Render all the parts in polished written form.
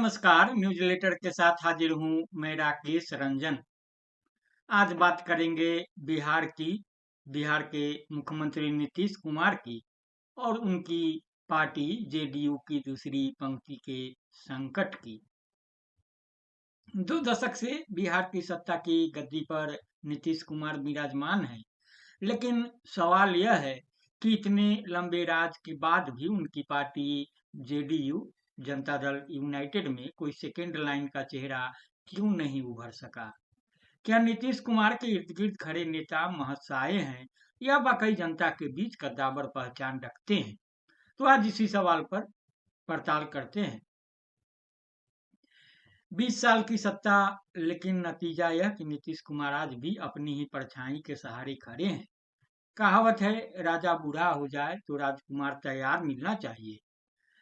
नमस्कार, news letter के साथ हाजिर हूँ मैं राकेश रंजन। आज बात करेंगे बिहार की, बिहार के मुख्यमंत्री नीतीश कुमार की और उनकी पार्टी जेडीयू की दूसरी पंक्ति के संकट की। 2 दशक से बिहार की सत्ता की गद्दी पर नीतीश कुमार विराजमान हैं, लेकिन सवाल यह है कि इतने लंबे राज के बाद भी उनकी party JDU Janata Dal United में कोई सेकेंड लाइन का चेहरा क्यों नहीं उभर सका। क्या नीतीश कुमार के इर्द गिर्द खड़े नेता महज साये हैं या वाकई जनता के बीच कद्दावर पहचान रखते हैं। तो आज इसी सवाल पर पड़ताल करते हैं। 20 साल की सत्ता, लेकिन नतीजा यह कि नीतीश कुमार आज भी अपनी ही परछाई के सहारे खड़े हैं। कहावत है, राजा बूढ़ा हो जाए तो राजकुमार तैयार मिलना चाहिए।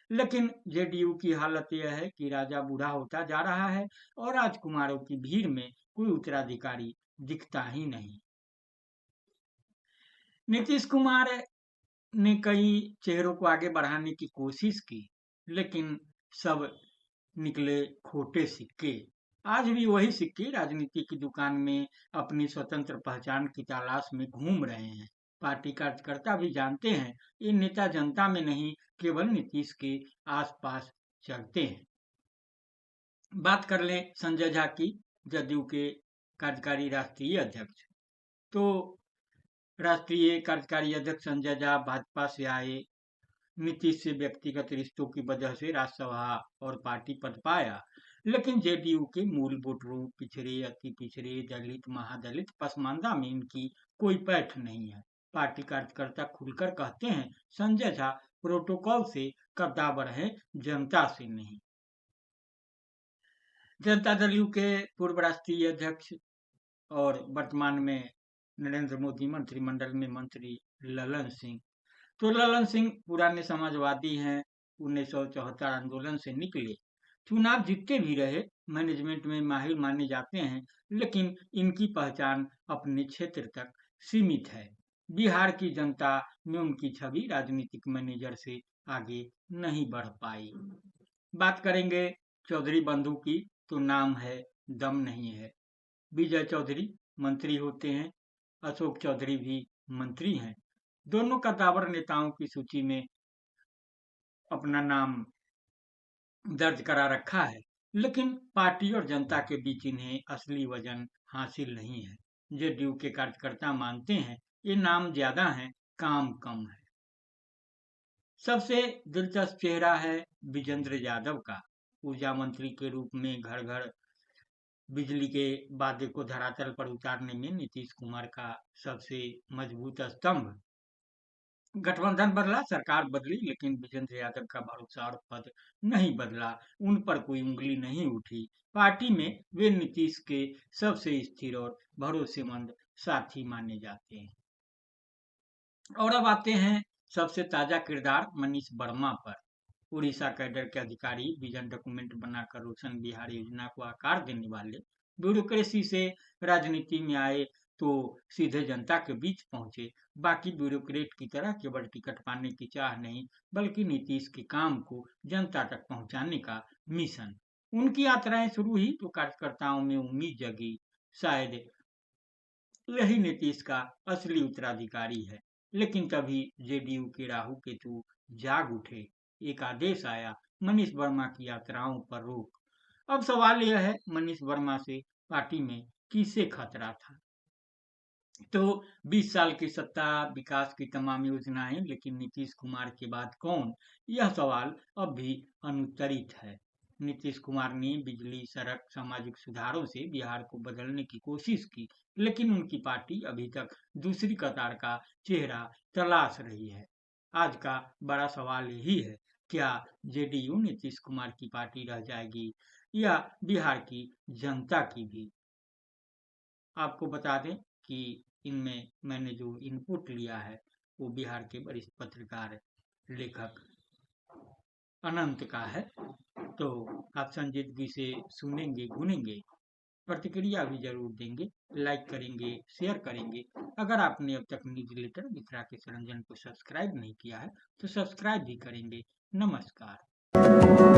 लेकिन जेडीयू की हालत यह है कि राजा बूढ़ा होता जा रहा है और राजकुमारों की भीड़ में कोई उत्तराधिकारी दिखता ही नहीं। नीतीश कुमार ने कई चेहरों को आगे बढ़ाने की कोशिश की, लेकिन सब निकले खोटे सिक्के। आज भी वही सिक्के राजनीति की दुकान में अपनी स्वतंत्र पहचान की तलाश में घूम रहे हैं। पार्टी कार्यकर्ता भी जानते हैं ये नेता जनता में नहीं, केवल नीतीश के आसपास चलते हैं। बात कर लें संजय झा की, जदयू के कार्यकारी राष्ट्रीय अध्यक्ष। तो राष्ट्रीय कार्यकारी अध्यक्ष संजय झा भाजपा से आए, नीतीश से व्यक्तिगत रिश्तों की वजह से राज्यसभा और पार्टी पद पाया, लेकिन जेडीयू के मूल वोटरों, पिछड़े, अति पिछड़े, दलित, महादलित, पसमानदा में इनकी कोई पैठ नहीं है। पार्टी कार्यकर्ता खुलकर कहते हैं संजय झा प्रोटोकॉल से कद्दावर है, जनता से नहीं। जनता दल यू के पूर्व राष्ट्रीय अध्यक्ष और वर्तमान में नरेंद्र मोदी मंत्रिमंडल में मंत्री ललन सिंह। तो ललन सिंह पुराने समाजवादी हैं, 1974 आंदोलन से निकले, चुनाव जीतते भी रहे, मैनेजमेंट में माहिर माने जाते हैं, लेकिन इनकी पहचान अपने क्षेत्र तक सीमित है। बिहार की जनता में उनकी छवि राजनीतिक मैनेजर से आगे नहीं बढ़ पाई। बात करेंगे चौधरी बंधु की, तो नाम है, दम नहीं है। विजय चौधरी मंत्री होते हैं, अशोक चौधरी भी मंत्री हैं। दोनों कद्दावर नेताओं की सूची में अपना नाम दर्ज करा रखा है, लेकिन पार्टी और जनता के बीच इन्हें असली वजन हासिल नहीं है। जेडीयू के कार्यकर्ता मानते हैं ये नाम ज्यादा है, काम कम है। सबसे दिलचस्प चेहरा है विजेंद्र यादव का। ऊर्जा मंत्री के रूप में घर घर बिजली के वादे को धरातल पर उतारने में नीतीश कुमार का सबसे मजबूत स्तंभ। गठबंधन बदला, सरकार बदली, लेकिन विजेंद्र यादव का भरोसा और पद नहीं बदला, उन पर कोई उंगली नहीं उठी। पार्टी में वे नीतीश के सबसे स्थिर और भरोसेमंद साथी माने जाते हैं। और अब आते हैं सबसे ताजा किरदार मनीष वर्मा पर। उड़ीसा कैडर के अधिकारी विजन डॉक्यूमेंट बनाकर रोशन बिहार योजना को आकार देने वाले, ब्यूरोक्रेसी से राजनीति में आए तो सीधे जनता के बीच पहुंचे। बाकी ब्यूरोक्रेट की तरह केवल टिकट पाने की चाह नहीं, बल्कि नीतीश के काम को जनता तक पहुंचाने का मिशन। उनकी यात्राएं शुरू हुई तो कार्यकर्ताओं में उम्मीद जगी, शायद यही नीतीश का असली उत्तराधिकारी है। लेकिन तभी जेडीयू के राहु केतु जाग उठे। एक आदेश आया, मनीष वर्मा की यात्राओं पर रोक। अब सवाल यह है, मनीष वर्मा से पार्टी में किसे खतरा था। तो 20 साल की सत्ता, विकास की तमाम योजनाएं, लेकिन नीतीश कुमार के बाद कौन, यह सवाल अब भी अनुत्तरित है। नीतीश कुमार ने बिजली, सड़क, सामाजिक सुधारों से बिहार को बदलने की कोशिश की, लेकिन उनकी पार्टी अभी तक दूसरी कतार का चेहरा तलाश रही है। आज का बड़ा सवाल यही है, क्या जेडीयू नीतीश कुमार की पार्टी रह जाएगी या बिहार की जनता की भी। आपको बता दें कि इनमें मैंने जो इनपुट लिया है वो बिहार के वरिष्ठ पत्रकार, लेखक अनंत का है। तो आप संजीदगी से सुनेंगे, गुनेंगे, प्रतिक्रिया भी जरूर देंगे, लाइक करेंगे, शेयर करेंगे। अगर आपने अब तक newsletter with Rakesh Ranjan को सब्सक्राइब नहीं किया है तो सब्सक्राइब भी करेंगे। नमस्कार।